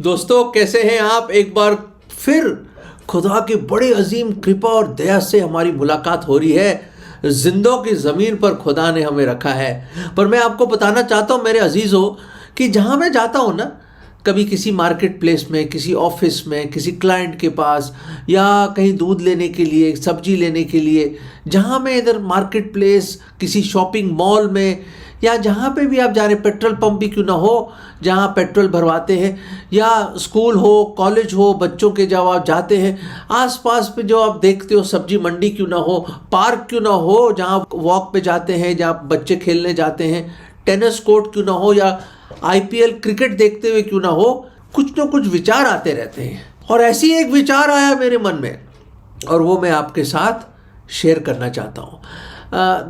दोस्तों कैसे हैं आप। एक बार फिर खुदा की बड़ी अजीम कृपा और दया से हमारी मुलाकात हो रही है। जिंदों की ज़मीन पर खुदा ने हमें रखा है। पर मैं आपको बताना चाहता हूँ मेरे अजीज़ों कि जहाँ मैं जाता हूँ ना, कभी किसी मार्केट प्लेस में, किसी ऑफिस में, किसी क्लाइंट के पास, या कहीं दूध लेने के लिए, सब्जी लेने के लिए, जहाँ मैं इधर मार्केट प्लेस, किसी शॉपिंग मॉल में, या जहाँ पे भी आप जा रहे, पेट्रोल पंप भी क्यों ना हो जहाँ पेट्रोल भरवाते हैं, या स्कूल हो, कॉलेज हो, बच्चों के जब आप जाते हैं, आसपास पे जो आप देखते हो, सब्जी मंडी क्यों ना हो, पार्क क्यों ना हो जहाँ वॉक पे जाते हैं, जहाँ बच्चे खेलने जाते हैं, टेनिस कोर्ट क्यों ना हो, या आईपीएल क्रिकेट देखते हुए क्यों ना हो, कुछ ना कुछ विचार आते रहते हैं। और ऐसी एक विचार आया मेरे मन में और वो मैं आपके साथ शेयर करना चाहता हूँ।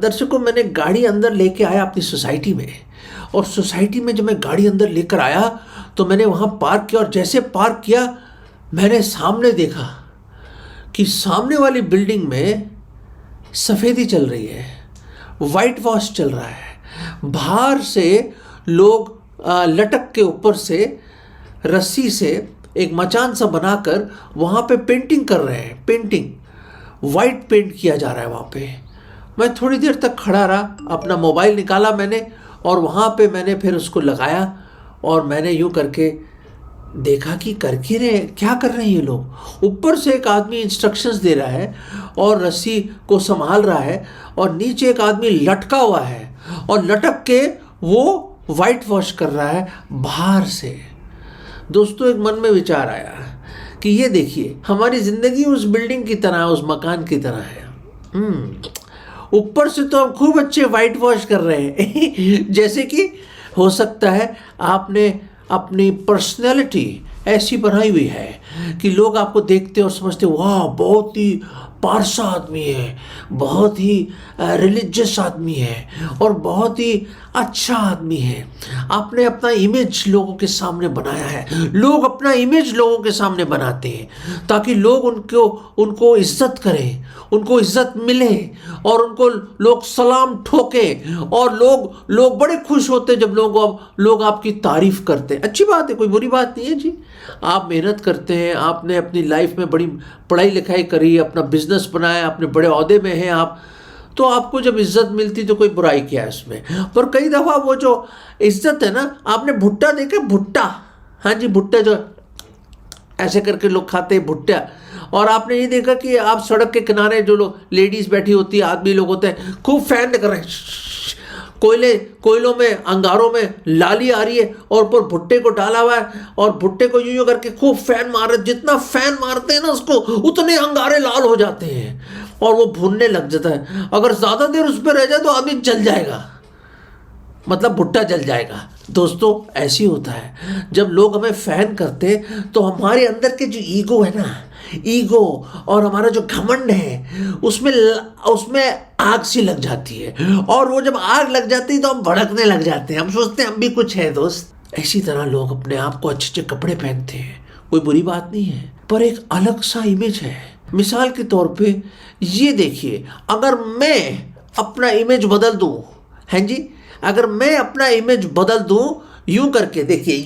दर्शकों, मैंने गाड़ी अंदर लेके आया अपनी सोसाइटी में, और सोसाइटी में जब मैं गाड़ी अंदर लेकर आया तो मैंने वहाँ पार्क किया, और जैसे पार्क किया मैंने सामने देखा कि सामने वाली बिल्डिंग में सफ़ेदी चल रही है, वाइट वॉश चल रहा है। बाहर से लोग लटक के ऊपर से रस्सी से एक मचान सा बनाकर वहाँ पे पेंटिंग कर रहे हैं। पेंटिंग वाइट पेंट किया जा रहा है वहाँ पे। मैं थोड़ी देर तक खड़ा रहा, अपना मोबाइल निकाला मैंने और वहाँ पे मैंने फिर उसको लगाया, और मैंने यूँ करके देखा कि कर क्या कर रहे हैं ये लोग। ऊपर से एक आदमी इंस्ट्रक्शंस दे रहा है और रस्सी को संभाल रहा है, और नीचे एक आदमी लटका हुआ है और लटक के वो वाइट वॉश कर रहा है बाहर से। दोस्तों, एक मन में विचार आया कि ये देखिए, हमारी ज़िंदगी उस बिल्डिंग की तरह, उस मकान की तरह है। ऊपर से तो हम खूब अच्छे वाइट वॉश कर रहे हैं जैसे कि हो सकता है आपने अपनी पर्सनैलिटी ऐसी बनाई हुई है कि लोग आपको देखते और समझते वाह, बहुत ही पारसा आदमी है, बहुत ही रिलीजियस आदमी है, और बहुत ही अच्छा आदमी है। आपने अपना इमेज लोगों के सामने बनाया है। लोग अपना इमेज लोगों के सामने बनाते हैं ताकि लोग उनको इज्जत करें, उनको इज्जत मिले, और उनको लोग सलाम ठोकें, और लोग बड़े खुश होते हैं जब लोग आपकी तारीफ करते हैं। अच्छी बात है, कोई बुरी बात नहीं है जी। आप मेहनत करते हैं, आपने अपनी लाइफ में बड़ी पढ़ाई लिखाई करी, अपना बिजनेस बनाया, अपने बड़े ओहदे में हैं आप, तो आपको जब इज्जत मिलती तो कोई बुराई क्या है इसमें। पर कई दफ़ा वो जो इज्जत है ना, आपने भुट्टा देखा, भुट्टा, हाँ जी, भुट्टा जो ऐसे करके लोग खाते हैं, भुट्टा। और आपने ये देखा कि आप सड़क के किनारे जो लोग, लेडीज़ बैठी होती है, आदमी लोग होते हैं, खूब फैन कर रहे हैं, कोयलों में, अंगारों में लाली आ रही है, और ऊपर भुट्टे को डाला हुआ है, और भुट्टे को यूं करके खूब फैन मार रहे। जितना फैन मारते हैं ना उसको, उतने अंगारे लाल हो जाते हैं और वो भुनने लग जाता है। अगर ज़्यादा देर उस पर रह जाए तो आदमी जल जाएगा, मतलब भुट्टा जल जाएगा। दोस्तों, ऐसी होता है जब लोग हमें फैन करते हैं तो हमारे अंदर के जो ईगो है ना, ईगो और हमारा जो घमंड है, उसमें आग सी लग जाती है, और वो जब आग लग जाती है तो हम भड़कने लग जाते हैं, हम सोचते हैं हम भी कुछ है। दोस्त, इसी तरह लोग अपने आप को अच्छे अच्छे कपड़े पहनते हैं, कोई बुरी बात नहीं है, पर एक अलग सा इमेज है। मिसाल के तौर पे ये देखिए, अगर मैं अपना इमेज बदल दूं, हैं जी, अगर मैं अपना इमेज बदल दूं यूं करके, देखिए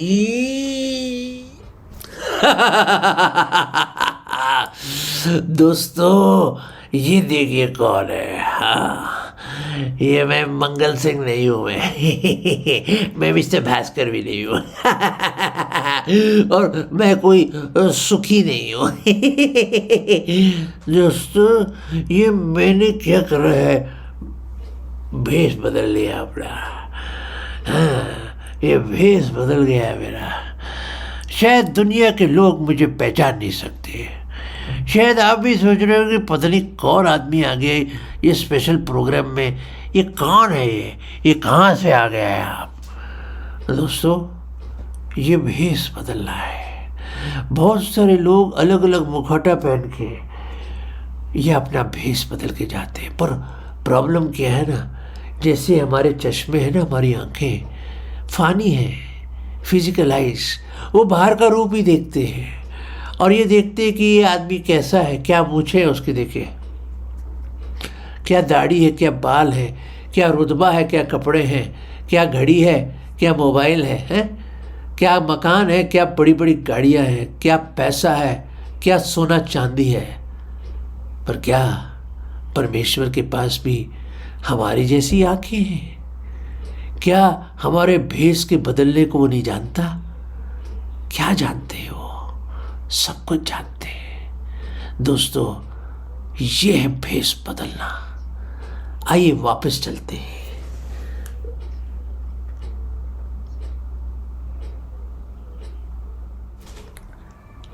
दोस्तों, ये देखिए कौन है। हाँ, ये मैं मंगल सिंह नहीं हूँ, मैं मिस्टर भास्कर भी नहीं हूँ और मैं कोई सुखी नहीं हूँ दोस्तों, ये मैंने क्या करा है, भेष बदल लिया अपना। हाँ, ये भेष बदल गया है मेरा। शायद दुनिया के लोग मुझे पहचान नहीं सकते। शायद आप भी सोच रहे हो कि पता नहीं कौन आदमी आ गया ये स्पेशल प्रोग्राम में, ये कौन है, ये कहाँ से आ गया है आप। दोस्तों, ये भेष बदल रहा है। बहुत सारे लोग अलग अलग मुखौटा पहन के ये अपना भेष बदल के जाते हैं, पर प्रॉब्लम क्या है ना, जैसे हमारे चश्मे हैं ना, हमारी आंखें फानी हैं, फिजिकल आइज, वो बाहर का रूप ही देखते हैं, और ये देखते हैं कि ये आदमी कैसा है, क्या मूछें है उसकी, देखे क्या दाढ़ी है, क्या बाल है, क्या रुतबा है, क्या कपड़े हैं, क्या घड़ी है, क्या मोबाइल है, हैं? क्या मकान है, क्या बड़ी बड़ी गाड़ियां हैं, क्या पैसा है, क्या सोना चांदी है, पर क्या परमेश्वर के पास भी हमारी जैसी आंखें हैं? क्या हमारे भेष के बदलने को वो नहीं जानता? क्या जानते हो? सब कुछ जानते हैं दोस्तों। ये है भेष बदलना। आइए वापस चलते हैं।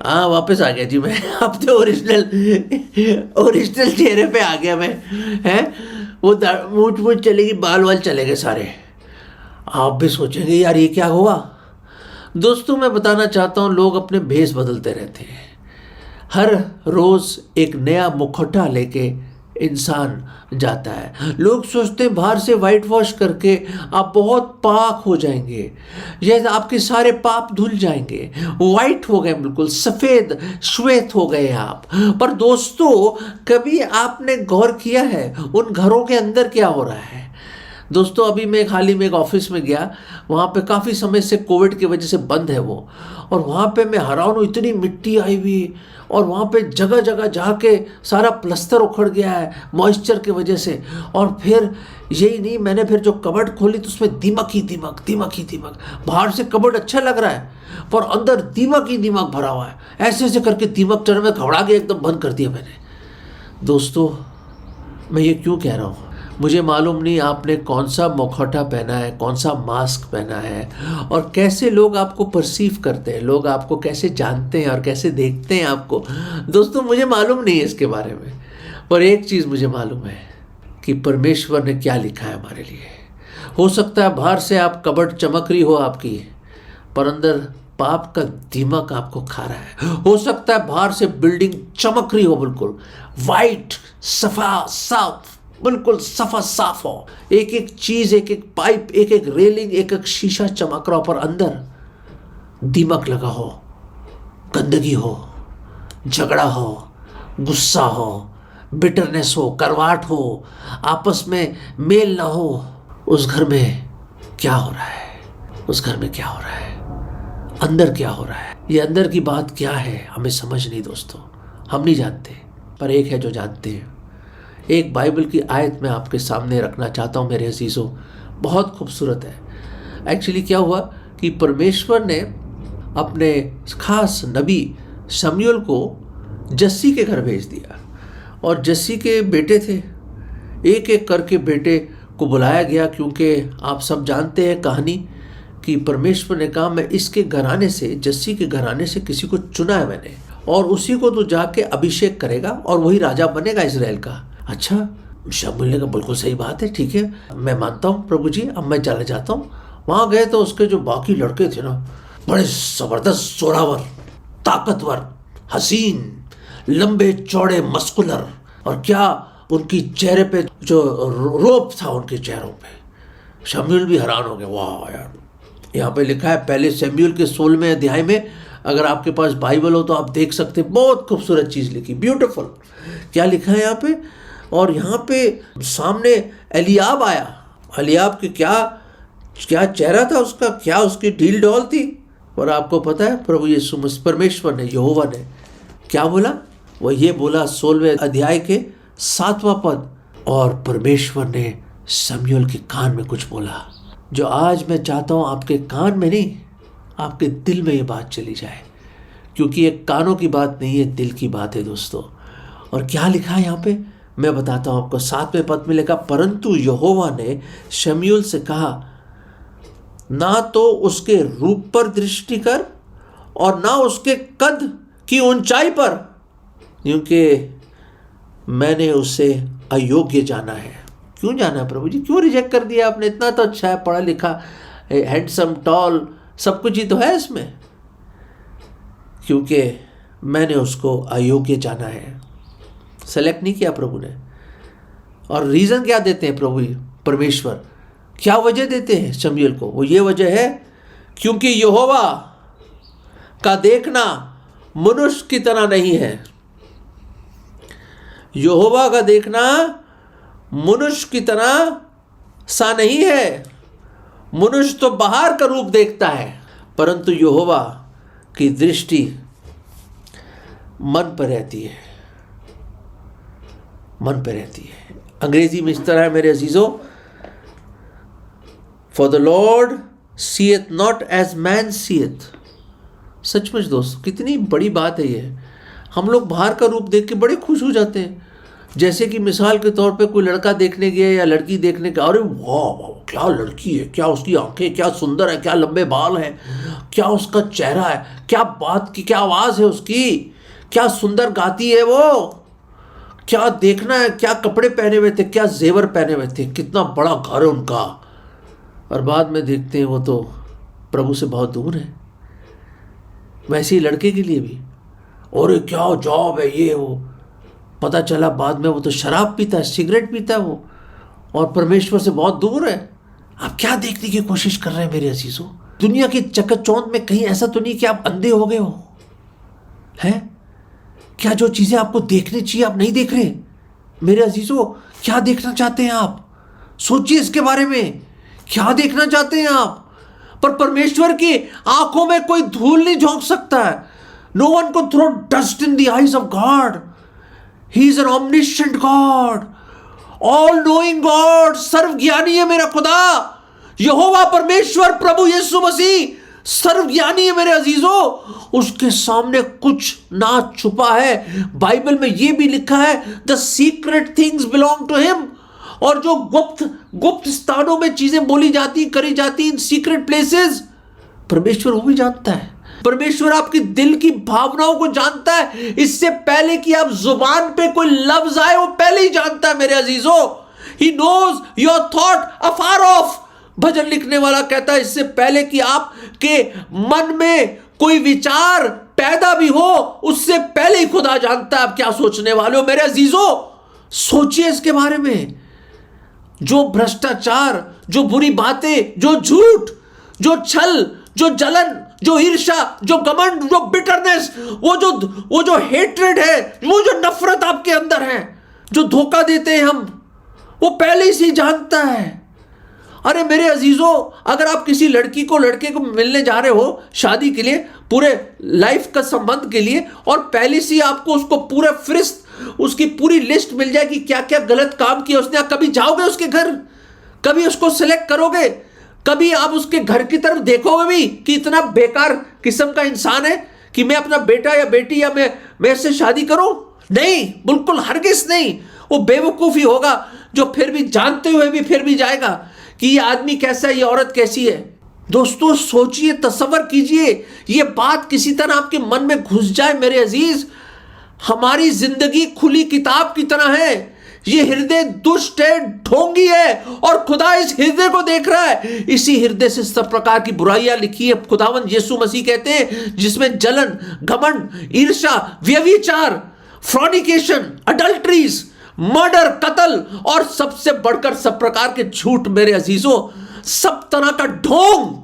हाँ, वापस आ गया जी मैं। अब तो ओरिजिनल चेहरे पे आ गया मैं। हैं, वो मूछ मूछ चलेगी, बाल वाल चले गए सारे। आप भी सोचेंगे यार ये क्या हुआ। दोस्तों मैं बताना चाहता हूँ, लोग अपने भेष बदलते रहते हैं। हर रोज एक नया मुखौटा लेके इंसान जाता है। लोग सोचते हैं बाहर से वाइट वॉश करके आप बहुत पाक हो जाएंगे, यह आपके सारे पाप धुल जाएंगे, वाइट हो गए, बिल्कुल सफ़ेद श्वेत हो गए आप। पर दोस्तों, कभी आपने गौर किया है उन घरों के अंदर क्या हो रहा है? दोस्तों अभी मैं हाल ही में एक ऑफिस में गया, वहाँ पे काफ़ी समय से कोविड की वजह से बंद है वो, और वहाँ पे मैं हैरान हूँ, इतनी मिट्टी आई हुई, और वहाँ पे जगह जगह जाके सारा प्लस्तर उखड़ गया है मॉइस्चर की वजह से। और फिर यही नहीं, मैंने फिर जो कबर्ड खोली तो उसमें दीमक ही दीमक, दीमक ही दीमक। बाहर से कबर्ड अच्छा लग रहा है पर अंदर दीमक ही दीमक भरा हुआ है। ऐसे ऐसे करके दीमक चढ़ में घबरा के एकदम बंद कर दिया मैंने। दोस्तों मैं ये क्यों कह रहा हूँ, मुझे मालूम नहीं आपने कौन सा मुखौटा पहना है, कौन सा मास्क पहना है, और कैसे लोग आपको परसीव करते हैं, लोग आपको कैसे जानते हैं और कैसे देखते हैं आपको। दोस्तों मुझे मालूम नहीं है इसके बारे में, पर एक चीज़ मुझे मालूम है कि परमेश्वर ने क्या लिखा है हमारे लिए। हो सकता है बाहर से आप कबर्ड चमक रही हो आपकी, पर अंदर पाप का दीमक आपको खा रहा है। हो सकता है बाहर से बिल्डिंग चमक रही हो बिल्कुल वाइट, सफा साफ, बिल्कुल सफा साफ हो, एक एक चीज, एक एक पाइप, एक एक रेलिंग, एक एक शीशा चमक रहा हो, पर अंदर दीमक लगा हो, गंदगी हो, झगड़ा हो, गुस्सा हो, बिटरनेस हो, करवाट हो, आपस में मेल ना हो। उस घर में क्या हो रहा है? उस घर में क्या हो रहा है? अंदर क्या हो रहा है? ये अंदर की बात क्या है हमें समझ नहीं दोस्तों, हम नहीं जानते, पर एक है जो जानते हैं। एक बाइबल की आयत मैं आपके सामने रखना चाहता हूँ मेरे अजीज़ों, बहुत खूबसूरत है। एक्चुअली क्या हुआ कि परमेश्वर ने अपने खास नबी शमूएल को जस्सी के घर भेज दिया, और जस्सी के बेटे थे, एक एक करके बेटे को बुलाया गया, क्योंकि आप सब जानते हैं कहानी कि परमेश्वर ने कहा मैं इसके घराने से, जस्सी के घराने से किसी को चुना है मैंने, और उसी को तो जाके अभिषेक करेगा और वही राजा बनेगा इजराइल का। अच्छा, शमूएल ने कहा बिल्कुल सही बात है, ठीक है मैं मानता हूँ प्रभु जी, अब मैं चला जाता हूँ। वहाँ गए तो उसके जो बाकी लड़के थे ना, बड़े ज़बरदस्त, जोरावर, ताकतवर, हसीन, लंबे चौड़े, मस्कुलर, और क्या उनकी चेहरे पे जो रोब था उनके चेहरों पे। शमूएल भी हैरान हो गया, वाह यार। यहाँ पे लिखा है पहले शमूएल के 16वें अध्याय में, अगर आपके पास बाइबल हो तो आप देख सकते, बहुत खूबसूरत चीज़ लिखी, ब्यूटीफुल। क्या लिखा है यहाँ पे? और यहाँ पे सामने एलियाब आया। एलियाब के क्या क्या चेहरा था उसका, क्या उसकी ढील डॉल थी। और आपको पता है प्रभु यीशु मसीह, परमेश्वर ने, यहोवा ने क्या बोला? वो ये बोला 16वें अध्याय के 7वां पद, और परमेश्वर ने शमूएल के कान में कुछ बोला, जो आज मैं चाहता हूँ आपके कान में नहीं, आपके दिल में ये बात चली जाए, क्योंकि ये कानों की बात नहीं है, दिल की बात है दोस्तों। और क्या लिखा है यहाँ पे, मैं बताता हूँ आपको। 7वें पद में लिखा, परंतु यहोवा ने शमूएल से कहा, ना तो उसके रूप पर दृष्टि कर और ना उसके कद की ऊंचाई पर, क्योंकि मैंने उसे अयोग्य जाना है। क्यों जाना है प्रभु जी? क्यों रिजेक्ट कर दिया आपने? इतना तो अच्छा है, पढ़ा लिखा, हैंडसम, टॉल, सब कुछ ही तो है इसमें। क्योंकि मैंने उसको अयोग्य जाना है, सेलेक्ट नहीं किया प्रभु ने। और रीज़न क्या देते हैं प्रभु परमेश्वर, क्या वजह देते हैं शमूएल को? वो ये वजह है क्योंकि यहोवा का देखना मनुष्य की तरह नहीं है। यहोवा का देखना मनुष्य की तरह सा नहीं है। मनुष्य तो बाहर का रूप देखता है, परंतु यहोवा की दृष्टि मन पर रहती है, मन पर रहती है। अंग्रेजी में इस तरह है मेरे अजीजों, for the Lord seeth not as man seeth. सचमुच दोस्त, कितनी बड़ी बात है ये। हम लोग बाहर का रूप देख के बड़े खुश हो जाते हैं। जैसे कि मिसाल के तौर पे कोई लड़का देखने गया या लड़की देखने गया, अरे वाह क्या लड़की है, क्या उसकी आंखें, क्या सुंदर है, क्या लंबे बाल हैं, क्या उसका चेहरा है, क्या बात की, क्या आवाज़ है उसकी, क्या सुंदर गाती है वो, क्या देखना है, क्या कपड़े पहने हुए थे, क्या जेवर पहने हुए थे, कितना बड़ा घर है उनका। और बाद में देखते हैं वो तो प्रभु से बहुत दूर है। वैसे ही लड़के के लिए भी, और क्या जॉब है ये वो, पता चला बाद में वो तो शराब पीता है, सिगरेट पीता है वो, और परमेश्वर से बहुत दूर है। आप क्या देखने की कोशिश कर रहे हैं मेरे अजीजों? दुनिया की चकाचौंध में कहीं ऐसा तो नहीं कि आप अंधे हो गए हो? हैं? क्या जो चीजें आपको देखनी चाहिए आप नहीं देख रहे? मेरे अजीजों, क्या देखना चाहते हैं आप? सोचिए इसके बारे में, क्या देखना चाहते हैं आप? पर परमेश्वर की आंखों में कोई धूल नहीं झोंक सकता है। नो वन को throw dust in the eyes of God. He is an omniscient God, all knowing God. सर्वज्ञानी है मेरा खुदा, यहोवा परमेश्वर प्रभु यीशु मसीह सर्वज्ञानी है मेरे अजीजों। उसके सामने कुछ ना छुपा है। बाइबल में यह भी लिखा है, the secret things belong to him. और जो गुप्त स्थानों में चीजें बोली जाती, करी जाती, इन सीक्रेट प्लेसेस, परमेश्वर वो भी जानता है। परमेश्वर आपकी दिल की भावनाओं को जानता है। इससे पहले कि आप जुबान पे कोई लफ्ज आए, वो पहले ही जानता है मेरे अजीजों। He knows your thought afar off. भजन लिखने वाला कहता है, इससे पहले कि आपके मन में कोई विचार पैदा भी हो, उससे पहले ही खुदा जानता है आप क्या सोचने वाले हो। मेरे अजीजों, सोचिए इसके बारे में। जो भ्रष्टाचार, जो बुरी बातें, जो झूठ, जो छल, जो जलन, जो ईर्ष्या, जो घमंड, जो बिटरनेस, वो जो हेट्रेड है, वो जो नफरत आपके अंदर है, जो धोखा देते हैं हम, वो पहले से जानता है। अरे मेरे अजीजों, अगर आप किसी लड़के को मिलने जा रहे हो शादी के लिए, पूरे लाइफ का संबंध के लिए, और पहले से आपको उसको पूरा फरिस्त, उसकी पूरी लिस्ट मिल जाएगी क्या क्या गलत काम किया उसने। कभी जाओगे उसके घर? कभी उसको सिलेक्ट करोगे? कभी आप उसके घर की तरफ देखोगे भी कि इतना बेकार किस्म का इंसान है कि मैं अपना बेटा या बेटी या मैं इससे शादी करूं? नहीं, बिल्कुल हरगिज नहीं। वो बेवकूफी होगा जो फिर भी जानते हुए भी फिर भी जाएगा कि ये आदमी कैसा है, ये औरत कैसी है। दोस्तों सोचिए, तसव्वुर कीजिए, ये बात किसी तरह आपके मन में घुस जाए मेरे अजीज। हमारी जिंदगी खुली किताब की तरह है। ये हृदय दुष्ट है, ढोंगी है, और खुदा इस हृदय को देख रहा है। इसी हृदय से सब प्रकार की बुराइयां लिखी है। खुदावंद यीशु मसीह कहते हैं, जिसमें जलन, घमंड, ईर्ष्या, व्यभिचार, फ्रॉनिकेशन, अडल्ट्रीज, मर्डर, कत्ल, और सबसे बढ़कर सब प्रकार के झूठ मेरे अजीजों, सब तरह का ढोंग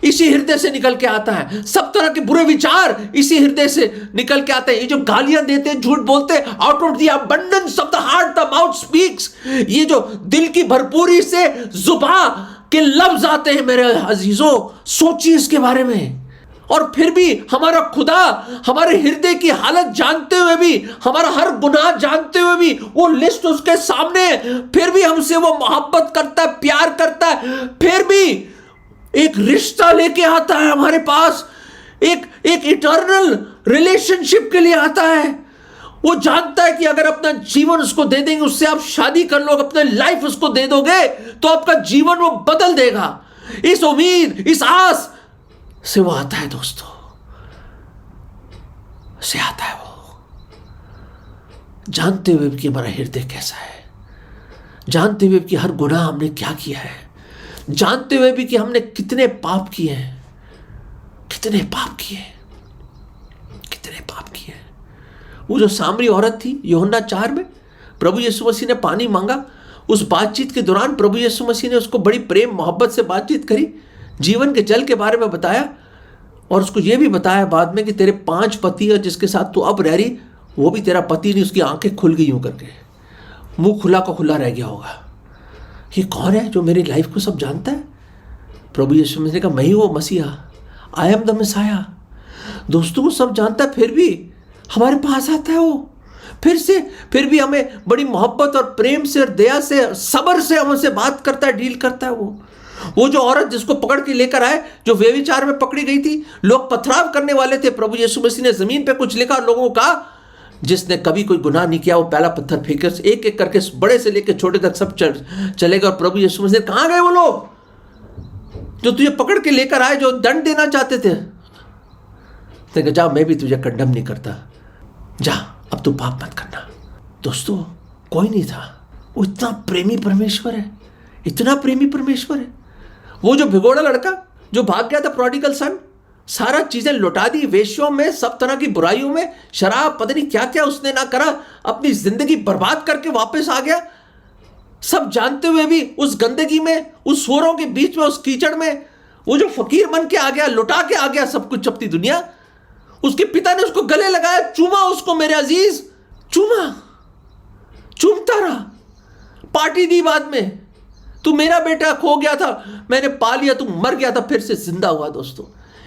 इसी हृदय से निकल के आता है। सब तरह के बुरे विचार इसी हृदय से निकल के आते हैं। ये जो गालियां देते हैं, झूठ बोलते हैं, out of the abundance of the heart the mouth speaks. ये जो दिल की भरपूरी से जुबान के लफ्ज आते हैं मेरे अजीजों, सोचिए इसके बारे में। और फिर भी हमारा खुदा हमारे हृदय की हालत जानते हुए भी, हमारा हर गुनाह जानते हुए भी, वो लिस्ट उसके सामने, फिर भी हमसे वो मोहब्बत करता है, प्यार करता है, फिर भी एक रिश्ता लेके आता है हमारे पास, एक इटर्नल रिलेशनशिप के लिए आता है। वो जानता है कि अगर अपना जीवन उसको दे देंगे, उससे आप शादी कर लो, अपना लाइफ उसको दे दोगे, तो आपका जीवन वो बदल देगा। इस उम्मीद, इस आस से वो आता है दोस्तों, से आता है वो, जानते हुए कि हमारा हृदय कैसा है, जानते हुए कि हर गुनाह हमने क्या किया है, जानते हुए भी कि हमने कितने पाप किए हैं, कितने पाप किए, कितने पाप किए। वो जो सामरी औरत थी यूहन्ना 4 में, प्रभु यीशु मसीह ने पानी मांगा। उस बातचीत के दौरान प्रभु यीशु मसीह ने उसको बड़ी प्रेम मोहब्बत से बातचीत करी, जीवन के जल के बारे में बताया, और उसको ये भी बताया बाद में कि तेरे 5 पति और जिसके साथ तू अब रह रही वो भी तेरा पति नहीं। उसकी आंखें खुल गई यूं करके, मुंह खुला का खुला रह गया होगा। ये कौन है जो मेरी लाइफ को सब जानता है? प्रभु यीशु मसीह ने कहा, मैं ही वो मसीहा, आई एम द मिसाया। दोस्तों वो सब जानता है, फिर भी हमारे पास आता है वो, फिर भी हमें बड़ी मोहब्बत और प्रेम से और दया से सब्र से हमसे बात करता है, डील करता है। वो जो औरत जिसको पकड़ के लेकर आए, जो व्यभिचार में पकड़ी गई थी, लोग पथराव करने वाले थे, प्रभु यीशु मसीह ने जमीन पे कुछ लिखा और लोगों को कहा जिसने कभी कोई गुनाह नहीं किया वो पहला पत्थर फेंके। एक एक करके बड़े से लेकर छोटे तक सब चलेगा। और प्रभु यीशु मसीह, कहां गए वो लोग जो तुझे पकड़ के लेकर आए, जो दंड देना चाहते थे? तो जा, मैं भी तुझे कंडम नहीं करता, जा अब तू पाप मत करना। दोस्तों कोई नहीं था, वो इतना प्रेमी परमेश्वर है, इतना प्रेमी परमेश्वर है। वो जो भिगोड़ा लड़का जो भाग गया था, प्रोडिगल सन, सारा चीजें लुटा दी, वेश्यों में, सब तरह की बुराइयों में, शराब, पता नहीं क्या क्या उसने ना करा, अपनी जिंदगी बर्बाद करके वापस आ गया। सब जानते हुए भी उस गंदगी में, उस सूरों के बीच में, उस कीचड़ में वो जो फकीर बन के आ गया, लुटा के आ गया सब कुछ, अपनी दुनिया। उसके पिता ने उसको गले लगाया, चूमा उसको, मेरे अजीज, चूमता रहा, पार्टी दी बाद में, तू मेरा बेटा खो गया था, मैंने पा लिया, तू मर गया था, फिर से जिंदा हुआ। दोस्तों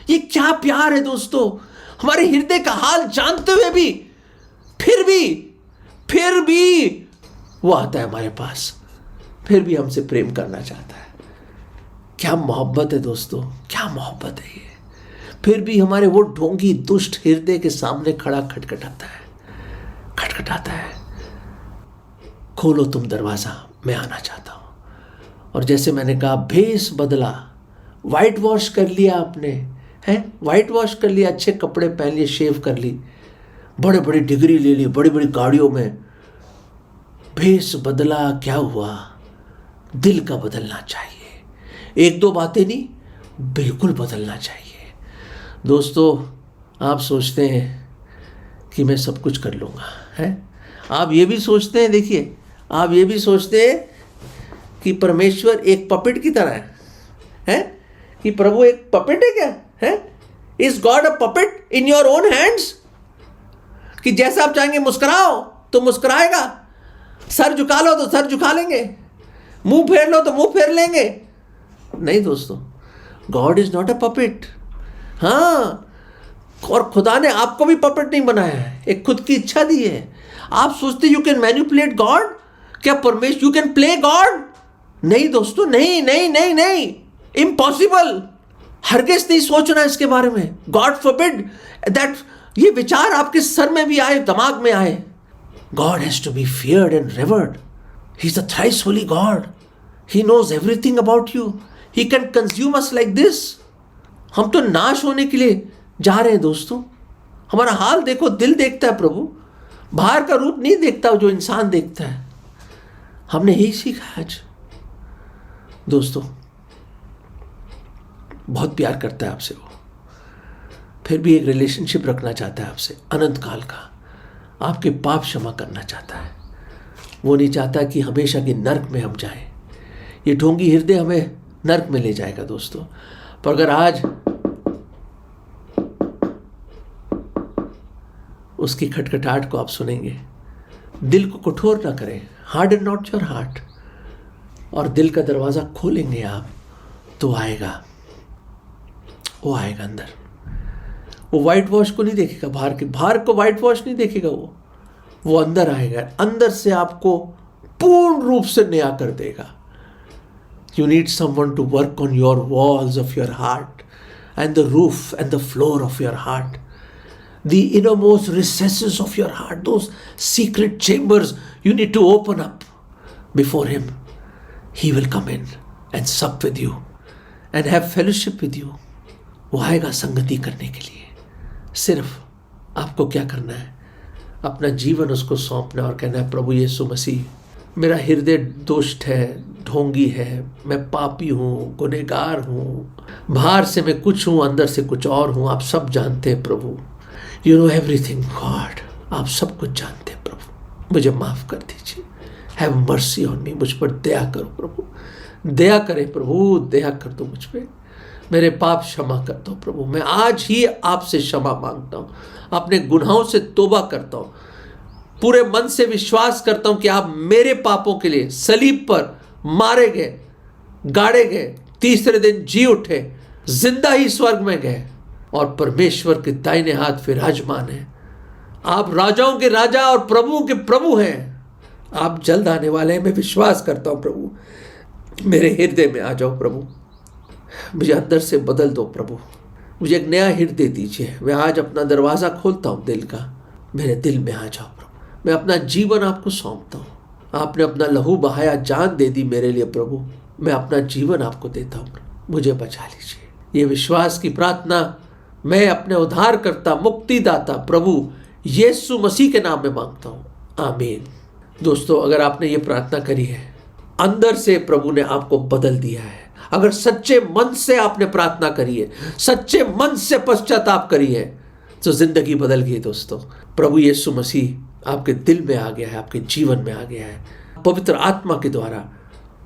ये क्या प्यार है दोस्तों, हमारे हृदय का हाल जानते हुए भी फिर भी वो आता है हमारे पास, फिर भी हमसे प्रेम करना चाहता है। क्या मोहब्बत है दोस्तों, क्या मोहब्बत है ये। फिर भी हमारे वो ढोंगी दुष्ट हृदय के सामने खड़ा खटखटाता है, खोलो तुम दरवाजा, मैं आना चाहता हूं। और जैसे मैंने कहा, भेष बदला, वाइट वॉश कर लिया आपने, हैं, वाइट वॉश कर लिया, अच्छे कपड़े पहन लिए, शेव कर ली, बड़े बड़ी डिग्री ले ली, बड़ी बड़ी गाड़ियों में, भेष बदला, क्या हुआ? दिल का बदलना चाहिए। एक दो बातें नहीं, बिल्कुल बदलना चाहिए। दोस्तों आप सोचते हैं कि मैं सब कुछ कर लूँगा, हैं? आप ये भी सोचते हैं, देखिए, आप ये भी सोचते हैं कि परमेश्वर एक पपेट की तरह है, कि प्रभु एक पपेट है क्या, है? Is God a puppet in your own hands? कि जैसा आप चाहेंगे मुस्कुराओ तो मुस्कुराएगा, सर झुका लो तो सर झुका लेंगे, मुंह फेर लो तो मुंह फेर लेंगे। नहीं दोस्तों, God is not a puppet. हाँ, और खुदा ने आपको भी पपेट नहीं बनाया है, एक खुद की इच्छा दी है। आप सोचते यू कैन मैनिपुलेट गॉड? क्या परमेश्वर, यू कैन प्ले गॉड? नहीं दोस्तों, नहीं, इम्पॉसिबल। हरगिज़ नहीं सोचना इसके बारे में। गॉड फॉरबिड दैट ये विचार आपके सर में भी आए, दिमाग में आए। God has to be feared and revered. He is a thrice holy God. He knows everything about you. He can consume us like this. हम तो नाश होने के लिए जा रहे हैं दोस्तों। हमारा हाल देखो, दिल देखता है प्रभु, बाहर का रूप नहीं देखता जो इंसान देखता है। हमने यही सीखा आज। दोस्तों बहुत प्यार करता है आपसे वो, फिर भी एक रिलेशनशिप रखना चाहता है आपसे, अनंत काल का। आपके पाप क्षमा करना चाहता है। वो नहीं चाहता कि हमेशा की नर्क में हम जाएं। ये ढोंगी हृदय हमें नर्क में ले जाएगा दोस्तों। पर अगर आज उसकी खटखटाहट को आप सुनेंगे, दिल को कठोर ना करें, हार्डन नॉट योर हार्ट, और दिल का दरवाज़ा खोलेंगे आप, तो आएगा, वो आएगा अंदर। वो वाइट वॉश को नहीं देखेगा, बाहर को वाइट वॉश नहीं देखेगा, वो अंदर आएगा, अंदर से आपको पूर्ण रूप से नया कर देगा। You need someone to work on your walls of your heart and the roof and the floor of your heart. The innermost recesses of your heart, those secret chambers, you need to open up before Him. He will come in and sup with you and have fellowship with you. वो आएगा संगति करने के लिए। सिर्फ आपको क्या करना है? अपना जीवन उसको सौंपना और कहना है, प्रभु यीशु मसीह, मेरा हृदय दुष्ट है, ढोंगी है, मैं पापी हूँ, गुनहगार हूँ, बाहर से मैं कुछ हूँ, अंदर से कुछ और हूँ। आप सब जानते हैं प्रभु। You know everything God. आप सब कुछ जानते हैं प्रभु। मुझे माफ़ कर दीजिए। Have mercy on me. मुझ पर दया करो प्रभु। दया करे प्रभु, दया कर दो मुझ पर। मेरे पाप क्षमा कर दो प्रभु। मैं आज ही आपसे क्षमा मांगता हूँ। अपने गुनाहों से तौबा करता हूँ। पूरे मन से विश्वास करता हूँ कि आप मेरे पापों के लिए सलीब पर मारे गए, गाड़े गए, तीसरे दिन जी उठे, जिंदा ही स्वर्ग में गए, और परमेश्वर के दाहिने हाथ विराजमान है। आप राजाओं के राजा और प्रभुओं के प्रभु हैं। आप जल्द आने वाले हैं। मैं विश्वास करता हूं प्रभु, मेरे हृदय में आ जाओ प्रभु, मुझे अंदर से बदल दो प्रभु, मुझे एक नया हृदय दीजिए। मैं आज अपना दरवाज़ा खोलता हूँ दिल का, मेरे दिल में आ जाओ प्रभु। मैं अपना जीवन आपको सौंपता हूँ। आपने अपना लहू बहाया, जान दे दी मेरे लिए प्रभु। मैं अपना जीवन आपको देता हूँ, मुझे बचा लीजिए। ये विश्वास की प्रार्थना मैं अपने उद्धारकर्ता मुक्तिदाता प्रभु यीशु मसीह के नाम में मांगता हूँ, आमीन। दोस्तों, अगर आपने ये प्रार्थना करी है, अंदर से प्रभु ने आपको बदल दिया है, अगर सच्चे मन से आपने प्रार्थना करी है, सच्चे मन से पश्चाताप करी है, तो जिंदगी बदल गई दोस्तों। प्रभु यीशु मसीह आपके दिल में आ गया है, आपके जीवन में आ गया है पवित्र आत्मा के द्वारा,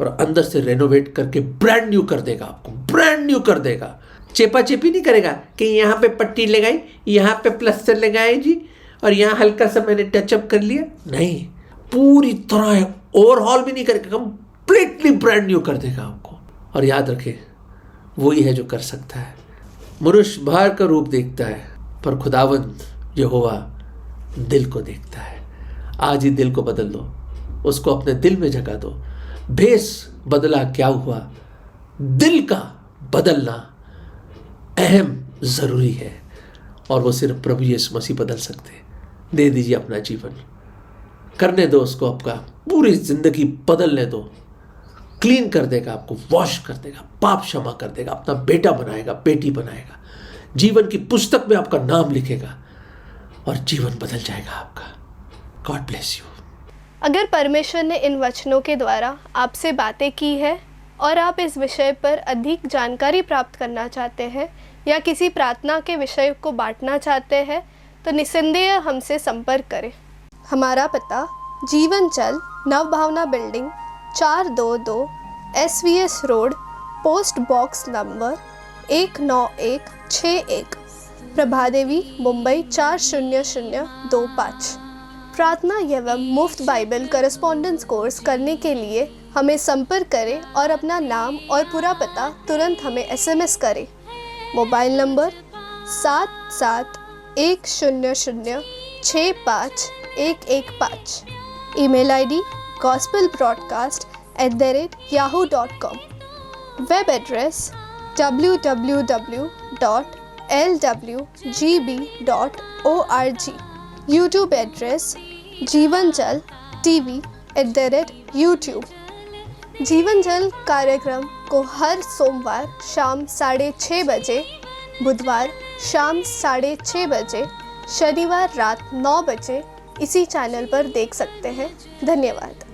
और अंदर से रेनोवेट करके ब्रांड न्यू कर देगा, आपको ब्रांड न्यू कर देगा। चेपा चेपी नहीं करेगा कि यहाँ पे पट्टी लगाई, यहाँ पे प्लास्टर लगाए जी, और यहाँ हल्का सा मैंने टचअप कर लिया, नहीं, पूरी तरह ओवरहॉल भी नहीं करेगा, कंप्लीटली ब्रांड न्यू कर देगा आपको। और याद रखें, वही है जो कर सकता है। मनुष्य बाहर का रूप देखता है, पर खुदावंद यहोवा दिल को देखता है। आज ही दिल को बदल दो, उसको अपने दिल में जगा दो। भेष बदला क्या हुआ, दिल का बदलना अहम जरूरी है, और वो सिर्फ प्रभु यीशु मसीह बदल सकते हैं। दे दीजिए अपना जीवन, करने दो उसको, आपका पूरी जिंदगी बदलने दो। क्लीन कर देगा आपको, वॉश कर देगा, पाप क्षमा कर देगा, अपना बेटा बनाएगा, बेटी बनाएगा, जीवन की पुस्तक में आपका नाम लिखेगा, और जीवन बदल जाएगा आपका। God bless you. अगर परमेश्वर ने इन वचनों के द्वारा आपसे बातें की है और आप इस विषय पर अधिक जानकारी प्राप्त करना चाहते हैं या किसी प्रार्थना के विषय को बांटना चाहते हैं, तो निस्संदेह हमसे संपर्क करें। हमारा पता Jeevan Jal Nav Bhavna building 422 SVS road, post box number 19161, Prabhadevi, Mumbai 40025। प्रार्थना एवं मुफ्त बाइबल करस्पॉन्डेंस कोर्स करने के लिए हमें संपर्क करें और अपना नाम और पूरा पता तुरंत हमें SMS करें। Mobile number 7710065115। Email ID gospelbroadcast@yahoo.com। Web address www.lwgb.org। YouTube address जीवन जल TV@YouTube। जीवन जल कार्यक्रम को हर सोमवार शाम 6:30 बजे, बुधवार शाम 6:30 बजे, शनिवार रात 9 बजे इसी चैनल पर देख सकते हैं। धन्यवाद।